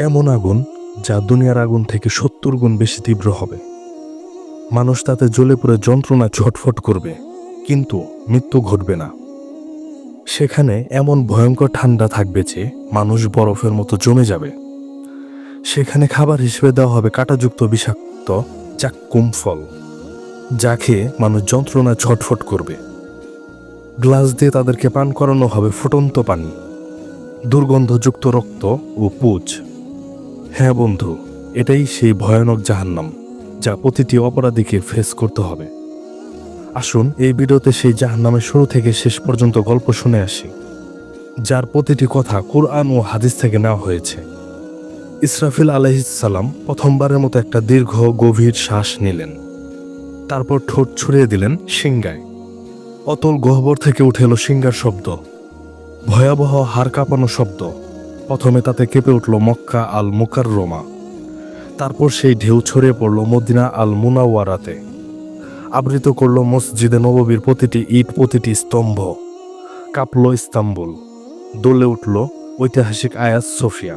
এমন আগুন যা দুনিয়ার আগুন থেকে 70 গুণ বেশি তীব্র হবে। মানুষ তাতে জ্বলে পুড়ে যন্ত্রণায় ছটফট করবে, কিন্তু মৃত্যু ঘটবে না। সেখানে এমন ভয়ঙ্কর ঠান্ডা থাকবে যে মানুষ বরফের মতো জমে যাবে। সেখানে খাবার হিসেবে দেওয়া হবে কাঁটাযুক্ত বিষাক্ত জাক্কুম ফল, যা খেয়ে মানুষ যন্ত্রণায় ছটফট করবে। গ্লাস দিয়ে তাদেরকে পান করানো হবে ফুটন্ত পানি, দুর্গন্ধযুক্ত রক্ত ও পুজ। হ্যাঁ বন্ধু, এটাই সেই ভয়ানক জাহান্নাম যা প্রতিটি অপরাধীকে ফেস করতে হবে। আসুন এই ভিডিওতে সেই জাহান্নামের শুরু থেকে শেষ পর্যন্ত গল্প শুনে আসি, যার প্রতিটি কথা কুরআন ও হাদিস থেকে নেওয়া হয়েছে। ইসরাফিল আলাইহিস সালাম প্রথমবারের মতো একটা দীর্ঘ গভীর শ্বাস নিলেন। তারপর ঠোঁট ছুঁড়িয়ে দিলেন সিংগায়। অতল গহ্বর থেকে উঠে এলো সিংগার শব্দ, ভয়াবহ হাড় কাঁপানো শব্দ। প্রথমে তাতে কেঁপে উঠল মক্কা আল মুকাররমা, তারপর সেই ঢেউ ছড়িয়ে পড়ল মদিনা আল মুনাওয়ারাতে, আবৃত করল মসজিদে নববীর প্রতিটি ইট, প্রতিটি স্তম্ভ। কাঁপল ইস্তাম্বুল, দোলে উঠল ঐতিহাসিক আয়া সোফিয়া।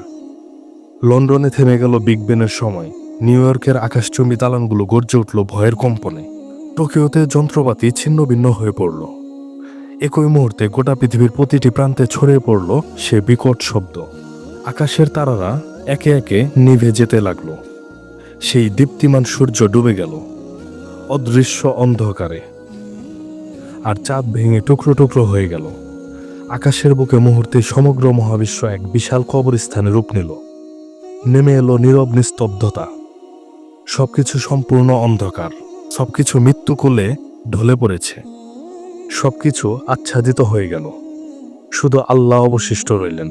লন্ডনে থেমে গেল বিগ বেনের সময়, নিউ ইয়র্কের আকাশচুম্বী দালানগুলো গর্জে উঠল ভয়ের কম্পনে। টোকিওতে যন্ত্রপাতি ছিন্ন ভিন্ন হয়ে পড়ল। একই মুহূর্তে গোটা পৃথিবীর প্রতিটি প্রান্তে ছড়িয়ে পড়ল সে বিকট শব্দ। আকাশের তারারা একে একে নিভে যেতে লাগলো। সেই দীপ্তিমান সূর্য ডুবে গেল অদৃশ্য অন্ধকারে, আর চাঁদ ভেঙে টুকরো টুকরো হয়ে গেল। আকাশের বুকে মুহূর্তে সমগ্র মহাবিশ্ব এক বিশাল কবরস্থানে রূপ নিল। নেমে এলো নীরব নিস্তব্ধতা। সবকিছু সম্পূর্ণ অন্ধকার, সবকিছু মৃত্যু কোলে ঢলে পড়েছে, সবকিছু আচ্ছাদিত হয়ে গেল। শুধু আল্লাহ অবশিষ্ট রইলেন।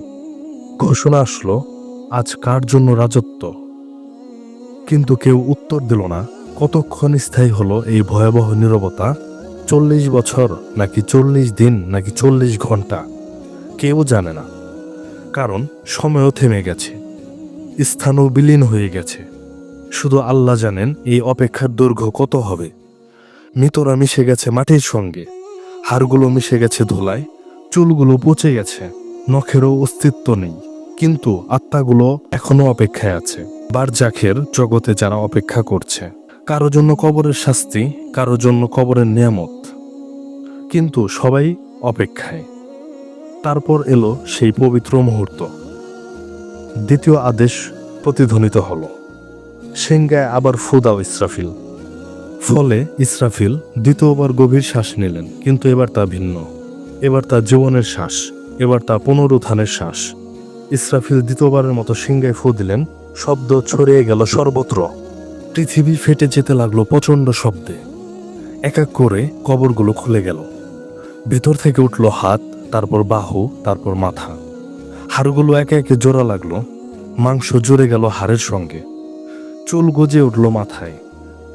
ঘোষণা আসলো, আজ কার জন্য রাজত্ব? কিন্তু কেউ উত্তর দিল না। কতক্ষণ স্থায়ী হলো এই ভয়াবহ নীরবতা? 40 বছর নাকি 40 দিন নাকি 40 ঘন্টা? কেউ জানে না, কারণ সময়ও থেমে গেছে, স্থানও বিলীন হয়ে গেছে। শুধু আল্লাহ জানেন এই অপেক্ষার দৈর্ঘ্য কত হবে। মৃতরা মিশে গেছে মাটির সঙ্গে, হাড়গুলো মিশে গেছে ধুলায়, চুলগুলো পচে গেছে, নখেরও অস্তিত্ব নেই, কিন্তু আত্মাগুলো এখনো অপেক্ষায় আছে। বারজাখের জগতে যারা অপেক্ষা করছে, কারো জন্য কবরের শাস্তি, কারো জন্য কবরের নিয়ামত, কিন্তু সবাই অপেক্ষায়। তারপর এলো সেই পবিত্র মুহূর্ত। দ্বিতীয় আদেশ প্রতিধ্বনিত হলো, সিংগায় আবার ফু দাও ইসরাফিল। ফলে ইসরাফিল দ্বিতীয়বার গভীর শ্বাস নিলেন, কিন্তু এবার তা ভিন্ন। এবার তা জীবনের শ্বাস, এবার তা পুনরুত্থানের শ্বাস। ইসরাফিল দ্বিতীয়বারের মতো সিংগায় ফু দিলেন। শব্দ ছড়িয়ে গেল সর্বত্র। পৃথিবী ফেটে যেতে লাগলো প্রচণ্ড শব্দে। এক এক করে কবরগুলো খুলে গেল। ভেতর থেকে উঠল হাত, তারপর বাহু, তারপর মাথা। হাড়গুলো একে একে জোড়া লাগলো। মাংস জুড়ে গেল হাড়ের সঙ্গে। চুল গজে উঠল মাথায়,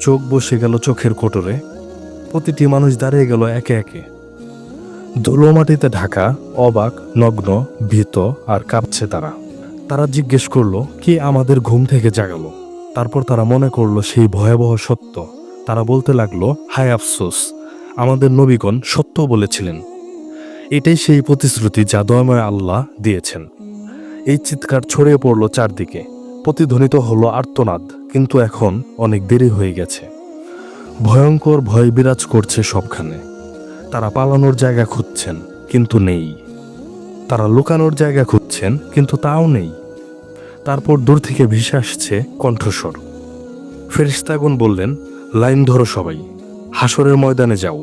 চোখ বসে গেল চোখের কোটরে। প্রতিটি মানুষ দাঁড়িয়ে গেল একে একে, ধুলো মাটিতে ঢাকা, অবাক, নগ্ন, ভীত আর কাঁপছে তারা। তারা জিজ্ঞেস করলো, কি আমাদের ঘুম থেকে জাগালো? তারপর তারা মনে করলো সেই ভয়াবহ সত্য। তারা বলতে লাগলো, হায় আফসোস, আমাদের নবীগণ সত্য বলেছিলেন। এটাই সেই প্রতিশ্রুতি যা দয়াময় আল্লাহ দিয়েছেন। এই চিৎকার ছড়িয়ে পড়লো চারদিকে, প্রতিধ্বনিত হলো আর্তনাদ, কিন্তু এখন অনেক দেরি হয়ে গেছে। ভয়ঙ্কর ভয় বিরাজ করছে সবখানে। তারা পালানোর জায়গা খুঁজছেন, কিন্তু নেই। তারা লুকানোর জায়গা খুঁজছেন, কিন্তু তাও নেই। তারপর দূর থেকে ভেসে আসছে কণ্ঠস্বর। ফেরেশতাগণ বললেন, লাইন ধরো সবাই, হাসরের ময়দানে যাও।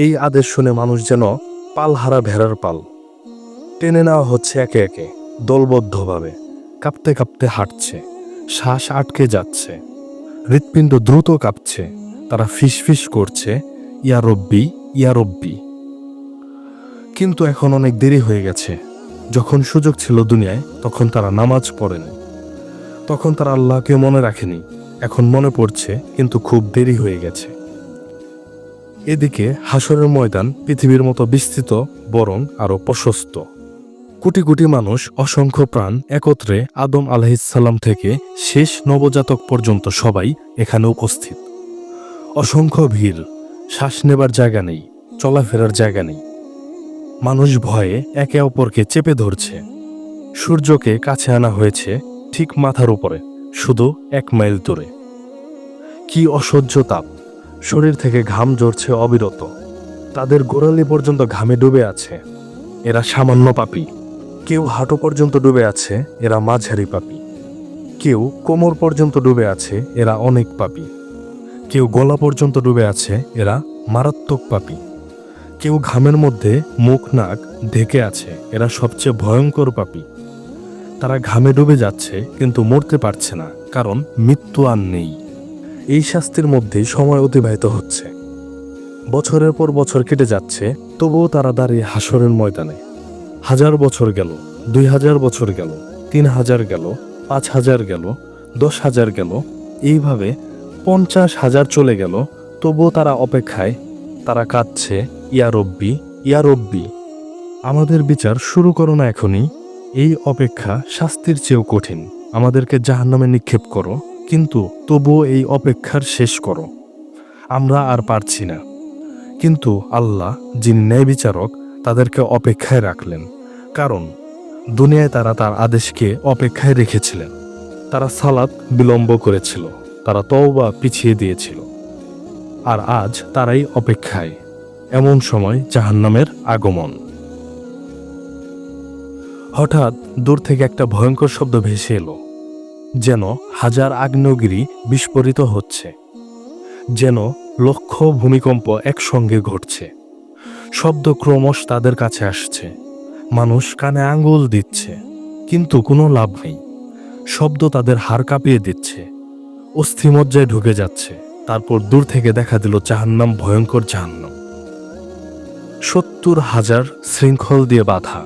এই আদেশ শুনে মানুষ যেন পালহারা ভেড়ার পাল। টেনে নেওয়া হচ্ছে একে একে, দলবদ্ধভাবে। কাঁপতে কাঁপতে হাঁটছে, শ্বাস আটকে যাচ্ছে, হৃৎপিণ্ড দ্রুত কাঁপছে। তারা ফিসফিস করছে, ইয়া রব্বি, ইয়া রব্বি। কিন্তু এখন অনেক দেরি হয়ে গেছে। যখন সুযোগ ছিল দুনিয়ায়, তখন তারা নামাজ পড়েনি, তখন তারা আল্লাহকে মনে রাখেনি। এখন মনে পড়ছে, কিন্তু খুব দেরি হয়ে গেছে। এদিকে হাসরের ময়দান পৃথিবীর মতো বিস্তৃত, বরং আরো প্রশস্ত। কোটি কোটি মানুষ, অসংখ্য প্রাণ একত্রে, আদম আলাইহিসসালাম থেকে শেষ নবজাতক পর্যন্ত সবাই এখানে উপস্থিত। অসংখ্য ভিড়, শ্বাস নেবার জায়গা নেই, চলাফেরার জায়গা নেই। মানুষ ভয়ে একে অপরকে চেপে ধরছে। সূর্যকে কাছে আনা হয়েছে, ঠিক মাথার উপরে, শুধু 1 মাইল দূরে। কি অসহ্য তাপ, শরীর থেকে ঘাম ঝরছে অবিরত, তাদের গোড়ালি পর্যন্ত ঘামে ডুবে আছে। এরা সামান্য পাপী। কেউ হাঁটু পর্যন্ত ডুবে আছে, এরা মাঝারি পাপী। কেউ কোমর পর্যন্ত ডুবে আছে, এরা অনেক পাপী। কেউ গলা পর্যন্ত ডুবে আছে, এরা মারাত্মক পাপী। কেউ ঘামের মধ্যে মুখ নাক ঢেকে আছে, এরা সবচেয়ে ভয়ঙ্কর পাপী। তারা ঘামে ডুবে যাচ্ছে কিন্তু মরতে পারছে না, কারণ মৃত্যু আর নেই। এই শাস্তির মধ্যেই সময় অতিবাহিত হচ্ছে। বছরের পর বছর কেটে যাচ্ছে, তবুও তারা দাঁড়িয়ে হাসরের ময়দানে। 1000 বছর গেল, 2000 বছর গেল, 3000 গেল, 5000 গেল, 10,000 গেল, এইভাবে 50,000 চলে গেল। তবুও তারা অপেক্ষায়, তারা কাঁদছে, ইয়া রব্বি, ইয়া রব্বি, আমাদের বিচার শুরু করো না এখনই। এই অপেক্ষা শাস্তির চেয়েও কঠিন। আমাদেরকে জাহান্নামে নিক্ষেপ করো, কিন্তু তবুও এই অপেক্ষার শেষ করো। আমরা আর পারছি না। কিন্তু আল্লাহ, যিনি ন্যায় বিচারক, তাদেরকে অপেক্ষায় রাখলেন। কারণ দুনিয়ায় তারা তার আদেশকে অপেক্ষায় রেখেছিলেন। তারা সালাত বিলম্ব করেছিল, তারা তওবা পিছিয়ে দিয়েছিল। আর আজ তারাই অপেক্ষায়। এমন সময় জাহান্নামের আগমন। হঠাৎ দূর থেকে একটা ভয়ঙ্কর শব্দ ভেসে এলো, যেন 1000 আগ্নেয়গিরি বিস্ফোরিত হচ্ছে, যেন লক্ষ ভূমিকম্প একসঙ্গে ঘটছে। শব্দ ক্রমশ তাদের কাছে আসছে। মানুষ কানে আঙ্গুল দিচ্ছে, কিন্তু কোনো লাভ নেই। শব্দ তাদের হাড় কাঁপিয়ে দিচ্ছে, অস্থিমজ্জায় ঢুকে যাচ্ছে। তারপর দূর থেকে দেখা দিল জাহান্নাম, ভয়ঙ্কর জাহান্নাম। 70,000 শৃঙ্খল দিয়ে বাঁধা।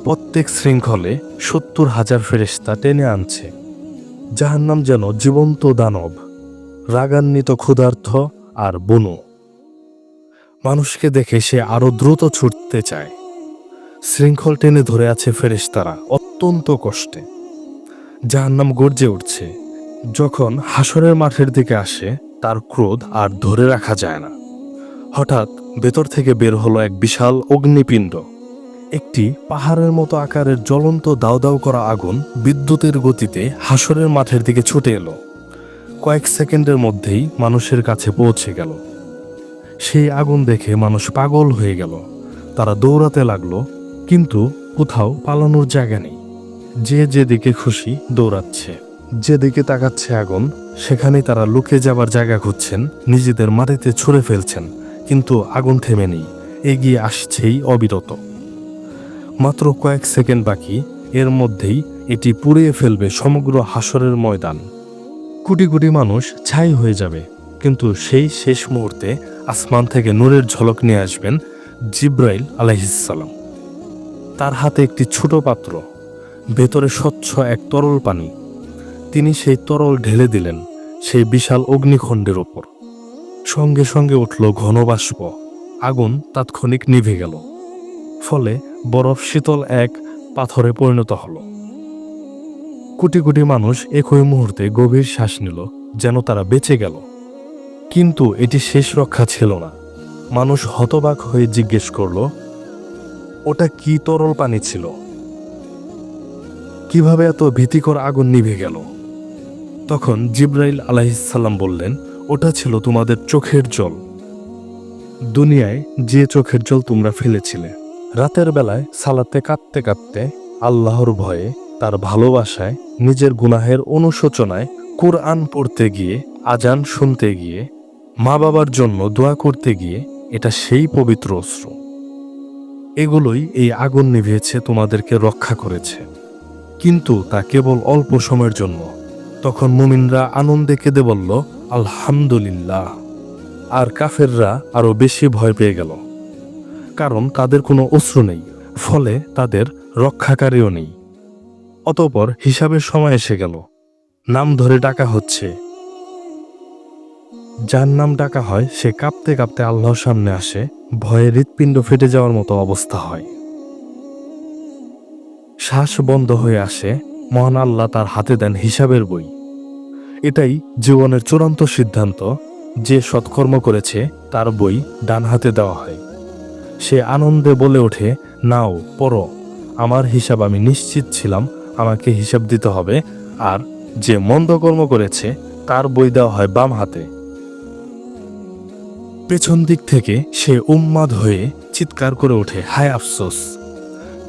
প্রত্যেক শৃঙ্খলে 70,000 ফেরেশতা টেনে আনছে। জাহান্নাম যেন জীবন্ত দানব, রাগান্বিত, ক্ষুধার্ত আর বুনো। মানুষকে দেখে সে আরো দ্রুত ছুটতে চায়। শৃঙ্খল টেনে ধরে আছে ফেরেশতারা অত্যন্ত কষ্টে। জাহান্নাম গর্জে উঠছে। যখন হাসরের মাঠের দিকে আসে, তার ক্রোধ আর ধরে রাখা যায় না। হঠাৎ ভেতর থেকে বের হলো এক বিশাল অগ্নিপিণ্ড। একটি পাহাড়ের মতো আকারের জ্বলন্ত দাউ দাউ করা আগুন বিদ্যুতের গতিতে হাসরের মাঠের দিকে ছুটে এলো। কয়েক সেকেন্ডের মধ্যেই মানুষের কাছে পৌঁছে গেল। সেই আগুন দেখে মানুষ পাগল হয়ে গেল। তারা দৌড়াতে লাগলো, কিন্তু কোথাও পালানোর জায়গা নেই। যে যেদিকে খুশি দৌড়াচ্ছে, যেদিকে তাকাচ্ছে আগুন, সেখানেই তারা লুকে যাবার জায়গা খুঁজছেন, নিজেদের মাটিতে ছুঁড়ে ফেলছেন। কিন্তু আগুন থেমে নেই, এগিয়ে আসছেই অবিরত। মাত্র কয়েক সেকেন্ড বাকি, এর মধ্যেই এটি পুড়িয়ে ফেলবে সমগ্র হাসরের ময়দান। কোটি কোটি মানুষ ছাই হয়ে যাবে। কিন্তু সেই শেষ মুহূর্তে আসমান থেকে নূরের ঝলক নিয়ে আসবেন জিব্রাইল আলাইহিসসালাম। তার হাতে একটি ছোট পাত্র, ভেতরে স্বচ্ছ এক তরল পানি। তিনি সেই তরল ঢেলে দিলেন সেই বিশাল অগ্নিখণ্ডের ওপর। সঙ্গে সঙ্গে উঠল ঘন বাষ্প। আগুন তাৎক্ষণিক নিভে গেল। ফলে বরফ শীতল এক পাথরে পরিণত হল। কোটি কোটি মানুষ একই মুহূর্তে গভীর শ্বাস নিল, যেন তারা বেঁচে গেল। কিন্তু এটি শেষ রক্ষা ছিল না। মানুষ হতবাক হয়ে জিজ্ঞেস করল, ওটা কি তরল পানি ছিল? কিভাবে এত ভীতিকর আগুন নিভে গেল? তখন জিব্রাইল আলাইহিসসালাম বললেন, ওটা ছিল তোমাদের চোখের জল। দুনিয়ায় যে চোখের জল তোমরা ফেলেছিলে। রাতের বেলায় সালাতে কাঁদতে কাঁদতে, আল্লাহর ভয়ে, তার ভালোবাসায়, নিজের গুনাহের অনুশোচনায়, কুরআন পড়তে গিয়ে, আজান শুনতে গিয়ে, মা বাবার জন্য দোয়া করতে গিয়ে, এটা সেই পবিত্র অশ্রু। এগুলোই এই আগুন নিভিয়েছে, তোমাদেরকে রক্ষা করেছে। কিন্তু তা কেবল অল্প সময়ের জন্য। তখন মুমিনরা আনন্দে কেঁদে বলল, আলহামদুলিল্লাহ। আর কাফেররা আরো বেশি ভয় পেয়ে গেল, কারণ তাদের কোনো অস্ত্র নেই, ফলে তাদের রক্ষাকারীও নেই। অতঃপর হিসাবের সময় এসে গেল। নাম ধরে ডাকা হচ্ছে। যার নাম ডাকা হয় সে কাঁপতে কাঁপতে আল্লাহর সামনে আসে। ভয়ে হৃৎপিণ্ড ফেটে যাওয়ার মতো অবস্থা হয়। শ্বাস বন্ধ হয়ে আসে। মহান আল্লাহ তার হাতে দেন হিসাবের বই। এটাই জীবনের চূড়ান্ত সিদ্ধান্ত। যে সৎকর্ম করেছে তার বই ডান হাতে দেওয়া হয়। সে আনন্দে বলে ওঠে, নাও পড়ো, আমার হিসাব আমি নিশ্চিত ছিলাম আমাকে হিসাব দিতে হবে, আর যে মন্দ কর্ম করেছে তার বই দেওয়া হয় বাম হাতে। পেছন দিক থেকে সে উন্মাদ হয়ে চিৎকার করে ওঠে, হায় আফসোস!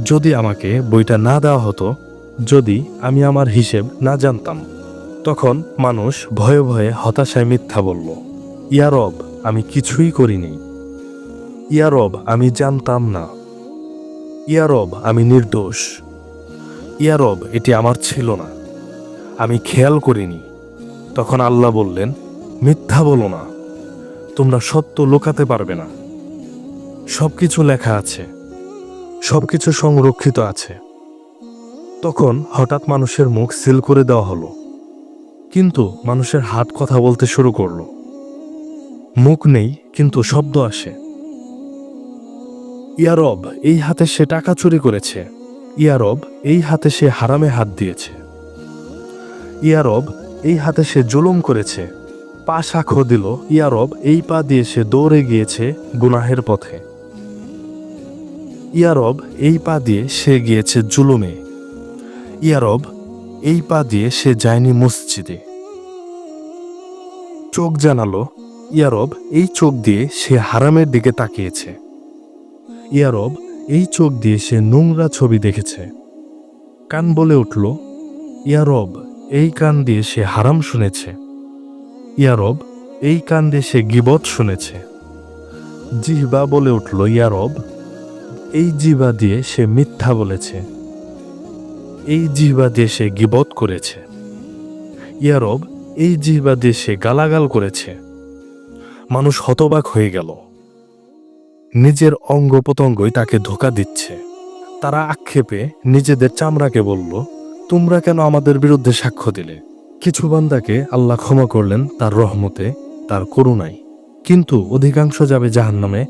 যদি আমাকে বইটা না দেওয়া হতো, যদি আমি আমার হিসেব না জানতাম। তখন মানুষ ভয়ে ভয়ে হতাশায় মিথ্যা বলল, ইয়া রব, আমি কিছুই করিনি। ইয়া রব, আমি জানতাম না। ইয়া রব, আমি নির্দোষ। ইয়া রব, এটি আমার ছিল না, আমি খেয়াল করিনি। তখন আল্লাহ বললেন, মিথ্যা বলো না, তোমরা সত্য লুকাতে পারবে না। সবকিছু লেখা আছে, সবকিছু সংরক্ষিত আছে। তখন হঠাৎ মানুষের মুখ সিল করে দেওয়া হলো, কিন্তু মানুষের হাত কথা বলতে শুরু করলো। মুখ নেই, কিন্তু শব্দ আসে। ইয়া রব, এই হাতে সে টাকা চুরি করেছে। ইয়া রব, এই হাতে সে হারামে হাত দিয়েছে। ইয়া রব, এই হাতে সে জুলুম করেছে। পা সাক্ষ্য দিল, ইয়া রব, এই পা দিয়ে সে দৌড়ে গিয়েছে গুনাহের পথে। ইয়া রব, এই পা দিয়ে সে গিয়েছে জুলুমে। ইয়া রব, এই পা দিয়ে সে যায়নি মসজিদে। চোখ জানালো, ইয়া রব, এই চোখ দিয়ে সে হারামের দিকে তাকিয়েছে। ইয়া রব, এই চোখ দিয়ে সে নোংরা ছবি দেখেছে। কান বলে উঠল, ইয়া রব, এই কান দিয়ে সে হারাম শুনেছে। ইয়া রব, এই কান দিয়ে সে গীবত শুনেছে। জিহ্বা বলে উঠল, ইয়া রব, এই জিহ্বা দিয়ে সে মিথ্যা বলেছে। এই জিহ্বা দিয়ে সে গীবত করেছে। ইয়া রব, এই জিহ্বা দিয়ে সে গালাগাল করেছে। মানুষ হতবাক হয়ে গেল। নিজের অঙ্গ প্রত্যঙ্গই তাকে ধোঁকা দিচ্ছে। তারা আক্ষেপে নিজেদের চামড়াকে বলল, তোমরা কেন আমাদের বিরুদ্ধে সাক্ষ্য দিলে? কিছু বান্দাকে আল্লাহ ক্ষমা করলেন তার রহমতে, তার করুণায়, কিন্তু অধিকাংশ যাবে জাহান্নামে।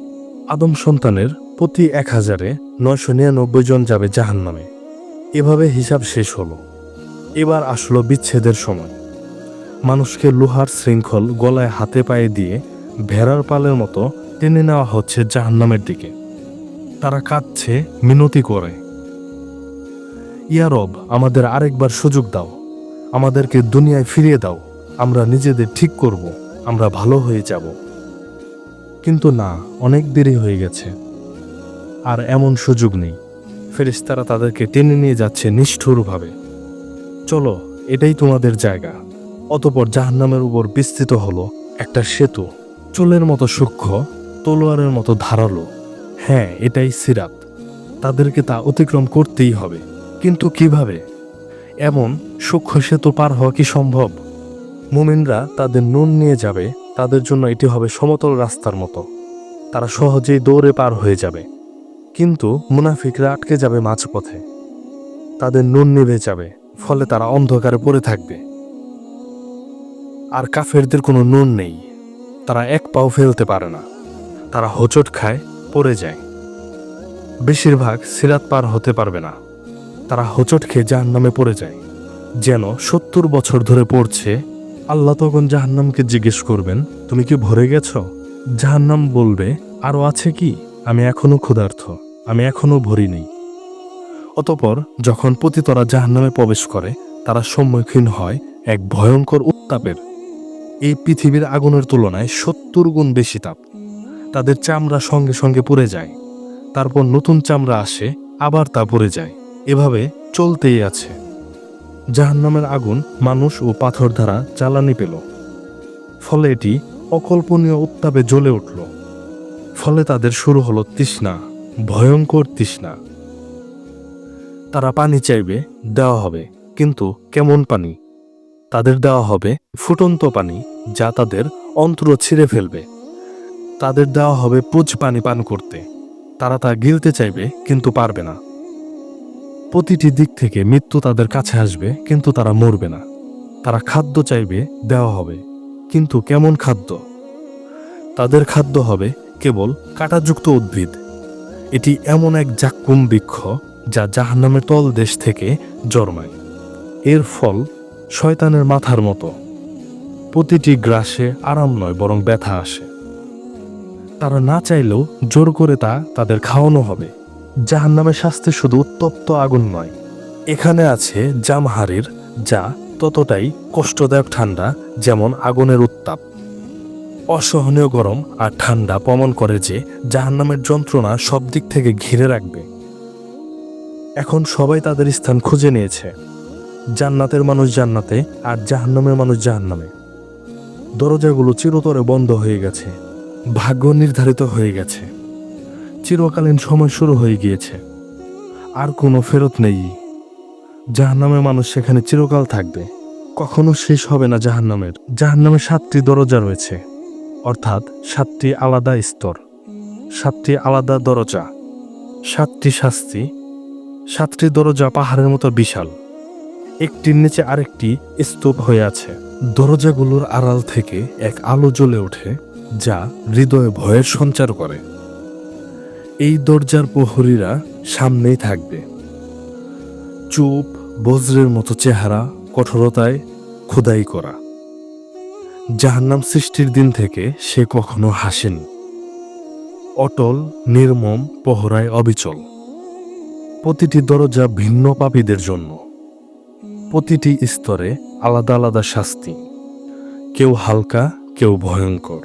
আদম সন্তানের প্রতি 1099 জন যাবে জাহান্নামে। এভাবে হিসাব শেষ হলো। এবার আসলো বিচ্ছেদের সময়। মানুষকে লোহার শৃঙ্খল গলায় হাতে পায়ে দিয়ে ভেড়ার পালের মতো টেনে নেওয়া হচ্ছে জাহান্নামের দিকে। তারা কাঁদছে, মিনতি করে, ইয়া রব, আমাদের আরেকবার সুযোগ দাও, আমাদেরকে দুনিয়ায় ফিরিয়ে দাও, আমরা নিজেদের ঠিক করব, আমরা ভালো হয়ে যাব। কিন্তু না, অনেক দেরি হয়ে গেছে, আর এমন সুযোগ নেই। ফেরেশতারা তাদেরকে টেনে নিয়ে যাচ্ছে নিষ্ঠুরভাবে। চলো, এটাই তোমাদের জায়গা। অতঃপর জাহান্নামের উপর বিস্তৃত হলো একটা সেতু, চুলের মতো সূক্ষ্ম, তলোয়ারের মতো ধারালো। হ্যাঁ, এটাই সিরাত। তাদেরকে তা অতিক্রম করতেই হবে। কিন্তু কিভাবে? এমন সূক্ষ্ম সেতু পার হওয়া কি সম্ভব? মুমিনরা তাদের নুন নিয়ে যাবে, তাদের জন্য এটি হবে সমতল রাস্তার মতো। তারা সহজেই দৌড়ে পার হয়ে যাবে। কিন্তু মুনাফিকরা আটকে যাবে মাঝপথে। তাদের নুন নিভে যাবে, ফলে তারা অন্ধকারে পড়ে থাকবে। আর কাফেরদের কোনো নুন নেই, তারা এক পাও ফেলতে পারে না। তারা হোঁচট খায়, পড়ে যায়। বেশিরভাগ সিরাত পার হতে পারবে না। তারা হোঁচট খেয়ে জাহান্নামে পড়ে যায়, যেন 70 বছর ধরে পড়ছে। আল্লাহ তখন জাহান্নামকে জিজ্ঞেস করবেন, তুমি কি ভরে গেছ? জাহান্নাম বলবে, আরও আছে কি? আমি এখনো ক্ষুধার্ত, আমি এখনো ভরি নেই। অতঃপর যখন পতিতরা জাহান্নামে প্রবেশ করে, তারা সম্মুখীন হয় এক ভয়ঙ্কর উত্তাপের। এই পৃথিবীর আগুনের তুলনায় 70 গুণ বেশি তাপ। তাদের চামড়া সঙ্গে সঙ্গে পুড়ে যায়, তারপর নতুন চামড়া আসে, আবার তা পুড়ে যায়। এভাবে চলতেই আছে। জাহান্নামের আগুন মানুষ ও পাথর দ্বারা জ্বালানি পেল, ফলে এটি অকল্পনীয় উত্তাপে জ্বলে উঠল। ফলে তাদের শুরু হলো তৃষ্ণা, ভয়ঙ্কর তৃষ্ণা। তারা পানি চাইবে, দেওয়া হবে, কিন্তু কেমন পানি? তাদের দেওয়া হবে ফুটন্ত পানি, যা তাদের অন্ত্র ছিঁড়ে ফেলবে। তাদের দেওয়া হবে পুজ পানি পান করতে। তারা তা গিলতে চাইবে, কিন্তু পারবে না। প্রতিটি দিক থেকে মৃত্যু তাদের কাছে আসবে, কিন্তু তারা মরবে না। তারা খাদ্য চাইবে, দেওয়া হবে, কিন্তু কেমন খাদ্য? তাদের খাদ্য হবে কেবল কাঁটাযুক্ত উদ্ভিদ। এটি এমন এক জাক্কুম বৃক্ষ যা জাহান্নামের তলদেশ থেকে জন্মায়। এর ফল শয়তানের মাথার মতো। প্রতিটি গ্রাসে আরাম নয়, বরং ব্যথা আসে। তারা না চাইলেও জোর করে তা তাদের খাওয়ানো হবে। জাহান্নামের শাস্তি শুধু উত্তপ্ত আগুন নয়, এখানে আছে জামহারির, যা ততটাই কষ্টদায়ক ঠান্ডা যেমন আগুনের উত্তাপ। অসহনীয় গরম আর ঠান্ডা প্রমাণ করে যে জাহান্নামের যন্ত্রণা সব দিক থেকে ঘিরে রাখবে। এখন সবাই তাদের স্থান খুঁজে নিয়েছে। জান্নাতের মানুষ জান্নাতে আর জাহান্নামের মানুষ জাহান্নামে। দরজাগুলো চিরতরে বন্ধ হয়ে গেছে, ভাগ্য নির্ধারিত হয়ে গেছে, চিরকালীন সময় শুরু হয়ে গিয়েছে, আর কোনো ফেরত নেই। জাহান্নামের মানুষ সেখানে চিরকাল থাকবে, কখনো শেষ হবে না জাহান্নামের। জাহান্নামের 7টি দরজা রয়েছে, অর্থাৎ 7টি আলাদা স্তর, 7টি আলাদা দরজা, 7টি শাস্তি। 7টি দরজা পাহাড়ের মতো বিশাল, একটির নিচে আরেকটি স্তূপ হয়ে আছে। দরজাগুলোর আড়াল থেকে এক আলো জ্বলে ওঠে, যা হৃদয়ে ভয়ের সঞ্চার করে। এই দরজার প্রহরীরা সামনেই থাকবে, চুপ, বজ্রের মতো চেহারা, কঠোরতায় খোদাই করা। জাহান্নাম সৃষ্টির দিন থেকে সে কখনো হাসেনি, অটল, নির্মম, পহরায় অবিচল। প্রতিটি দরজা ভিন্ন পাপীদের জন্য, প্রতিটি স্তরে আলাদা আলাদা শাস্তি, কেউ হালকা, কেউ ভয়ঙ্কর।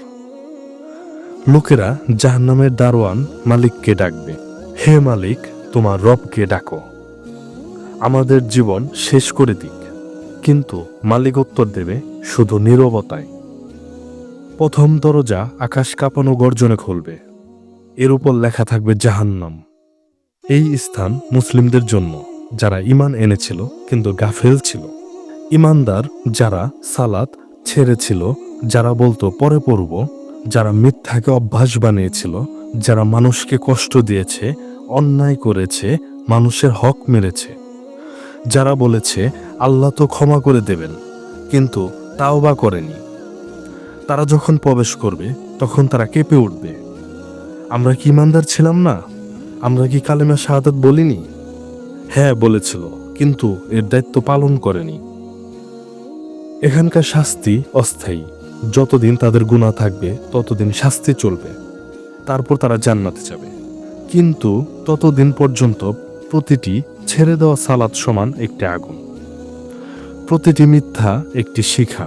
লোকেরা জাহান্নামের দারোয়ান মালিককে ডাকবে, হে মালিক, তোমার রবকে ডাকো, আমাদের জীবন শেষ করে দিক। কিন্তু মালিক উত্তর দেবে শুধু নীরবতায়। প্রথম দরজা আকাশ কাঁপানো গর্জনে খুলবে, এর উপর লেখা থাকবে জাহান্নাম। এই স্থান মুসলিমদের জন্য, যারা ঈমান এনেছিল কিন্তু গাফেল ছিল, ঈমানদার যারা সালাত ছেড়েছিল, যারা বলতো পরে পড়ব, যারা মিথ্যাকে অভ্যাস বানিয়েছিল, যারা মানুষকে কষ্ট দিয়েছে, অন্যায় করেছে, মানুষের হক মেরেছে, যারা বলেছে আল্লাহ তো ক্ষমা করে দেবেন কিন্তু তাওবা করেনি। তারা যখন প্রবেশ করবে তখন তারা কেঁপে উঠবে, আমরা কি ঈমানদার ছিলাম না? আমরা কি কালেমা শাহাদাত বলিনি? হ্যাঁ বলেছিল, কিন্তু এর দায়িত্ব পালন করেনি। এখানকার শাস্তি অস্থায়ী, যতদিন তাদের গুনাহ থাকবে ততদিন শাস্তি চলবে, তারপর তারা জান্নাতে যাবে। কিন্তু ততদিন পর্যন্ত প্রতিটি ছেড়ে দেওয়া সালাত সমান একটি আগুন, প্রতিটি মিথ্যা একটি শিখা,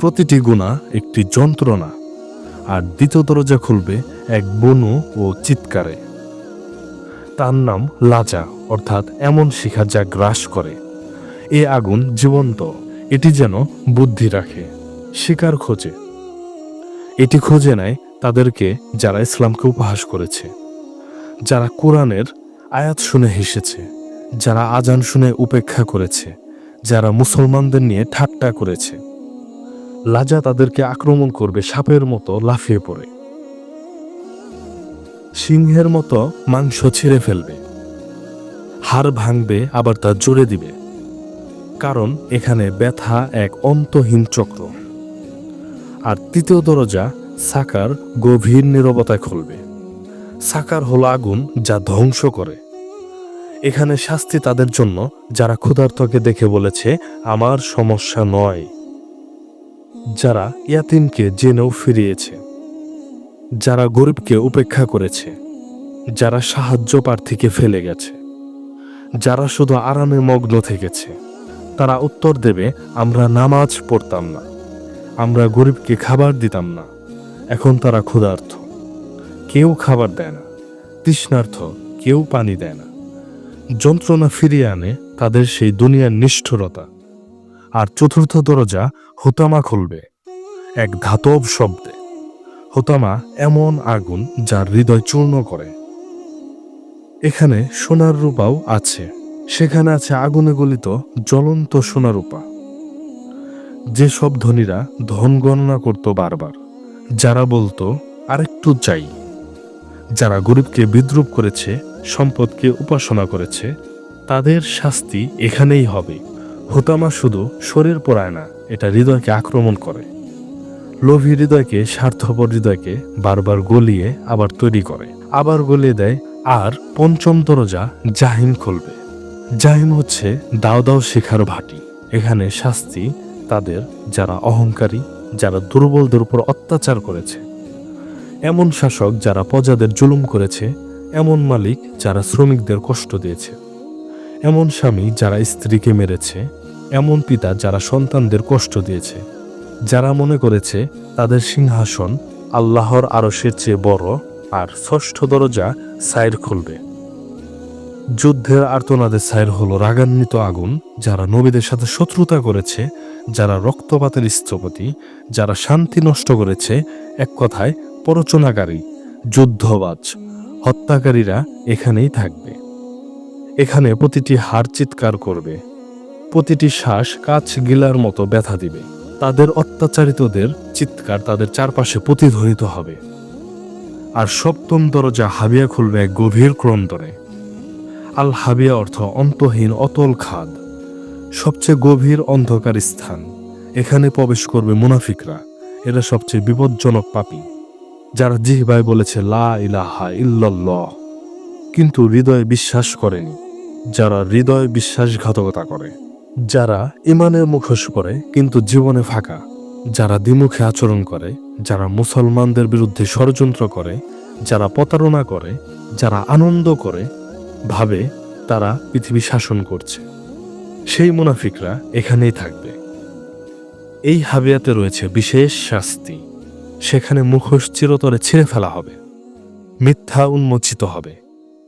প্রতিটি গুনাহ একটি যন্ত্রণা। আর দ্বিতীয় দরজা খুলবে এক বনু ও চিৎকারে। তার নাম লাজা, অর্থাৎ এমন শিখা যা গ্রাস করে। এ আগুন জীবন্ত, এটি যেন বুদ্ধি রাখে, শিকার খোঁজে। এটি খুঁজে নেয় তাদেরকে যারা ইসলামকে উপহাস করেছে, যারা কোরআনের আয়াত শুনে হেসেছে, যারা আজান শুনে উপেক্ষা করেছে, যারা মুসলমানদের নিয়ে ঠাট্টা করেছে। লাজা তাদেরকে আক্রমণ করবে সাপের মতো লাফিয়ে পড়ে, সিংহের মতো মাংস ছিঁড়ে ফেলবে, হাড় ভাঙবে, আবার তা জুড়ে দিবে। কারণ এখানে ব্যথা এক অন্তহীন চক্র। আর তৃতীয় দরজা সাকার গভীর নীরবতায় খুলবে। সাকার হলো আগুন যা ধ্বংস করে। এখানে শাস্তি তাদের জন্য যারা ক্ষুধার্তকে দেখে বলেছে আমার সমস্যা নয়, যারা ইয়াতিমকে জেনেও ফিরিয়েছে, যারা গরিবকে উপেক্ষা করেছে, যারা সাহায্য প্রার্থীকে ফেলে গেছে, যারা শুধু আরামে মগ্ন থেকেছে। তারা উত্তর দেবে, আমরা নামাজ পড়তাম না, আমরা গরিবকে খাবার দিতাম না, এখন তারা ক্ষুধার্ত, কেউ খাবার দেয় না, তৃষ্ণার্ত, কেউ পানি দেয় না। যন্ত্রণা ফিরিয়ে আনে তাদের সেই দুনিয়ার নিষ্ঠুরতা। আর চতুর্থ দরজা হুতামা খুলবে এক ধাতব শব্দে। হুতামা এমন আগুন যার হৃদয় চূর্ণ করে। এখানে সোনার রূপাও আছে, সেখানে আছে আগুনে গলিত জ্বলন্ত সোনার রূপা। যেসব ধনীরা ধন গণনা করত বারবার, যারা বলতো আরেকটু চাই, যারা গরিবকে বিদ্রুপ করেছে, সম্পদকে উপাসনা করেছে, তাদের শাস্তি এখানেই হবে। হুতামা শুধু শরীর পোড়ায় না, এটা হৃদয়কে আক্রমণ করে। লোভী হৃদয়কে, স্বার্থপর হৃদয়কে বারবার গলিয়ে আবার তৈরি করে, আবার গলিয়ে দেয়। আর পঞ্চম দরজা জাহিম খুলবে। জাহিম হচ্ছে দাও দাও শিখার ভাটি। এখানে শাস্তি তাদের যারা অহংকারী, যারা দুর্বলদের উপর অত্যাচার করেছে, এমন শাসক যারা প্রজাদের জুলুম করেছে, এমন মালিক যারা শ্রমিকদের কষ্ট দিয়েছে। এমন স্বামী যারা স্ত্রীকে মেরেছে, এমন পিতা যারা সন্তানদের কষ্ট দিয়েছে, যারা মনে করেছে তাদের সিংহাসন আল্লাহর আরশের চেয়ে বড় আর ষষ্ঠ দরজা সাইর খুলবে। যুদ্ধের আর্তনাদে সাইর হলো রাগান্বিত আগুন, যারা নবীদের সাথে শত্রুতা করেছে, যারা রক্তপাতের স্থপতি, যারা শান্তি নষ্ট করেছে, এক কথায় প্ররোচনাকারী, যুদ্ধবাজ, হত্যাকারীরা এখানেই থাকবে। এখানে প্রতিটি হাড় চিৎকার করবে, প্রতিটি শ্বাস কাঁচ গিলার মতো ব্যথা দিবে। তাদের অত্যাচারিতদের চিৎকার তাদের চারপাশে প্রতিধ্বনিত হবে। আর সপ্তম দরজা হাবিয়া খুলবে এক গভীর ক্রন্দনে। আল হাবিয়া অর্থ অন্তহীন অতল খাদ, সবচেয়ে গভীর অন্ধকার স্থান। এখানে প্রবেশ করবে মুনাফিকরা। এরা সবচেয়ে বিপজ্জনক পাপী, যারা জিহ্বায় বলেছে লা ইলাহা ইল্লাল্লাহ কিন্তু হৃদয়ে বিশ্বাস করেনি, যারা হৃদয়ে বিশ্বাসঘাতকতা করে, যারা ইমানের মুখোশ পরে কিন্তু জীবনে ফাঁকা, যারা দ্বিমুখে আচরণ করে, যারা মুসলমানদের বিরুদ্ধে ষড়যন্ত্র করে, যারা প্রতারণা করে, যারা আনন্দ করে, ভাবে তারা পৃথিবী শাসন করছে, সেই মুনাফিকরা এখানেই থাকবে। এই হাবিয়াতে রয়েছে বিশেষ শাস্তি। সেখানে মুখোশ চিরতরে ছিঁড়ে ফেলা হবে, মিথ্যা উন্মোচিত হবে,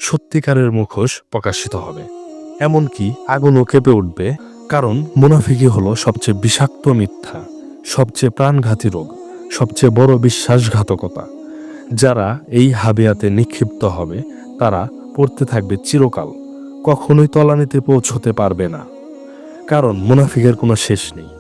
সত্যিকারের মুখোশ প্রকাশিত হবে। এমনকি আগুনও কেঁপে উঠবে, কারণ মুনাফিকই হলো সবচেয়ে বিষাক্ত মিথ্যা, সবচেয়ে প্রাণঘাতী রোগ, সবচেয়ে বড় বিশ্বাসঘাতকতা। যারা এই হাবিয়াতে নিক্ষিপ্ত হবে তারা পড়তে থাকবে চিরকাল, কখনোই তলানিতে পৌঁছতে পারবে না, কারণ মুনাফিকের কোনো শেষ নেই।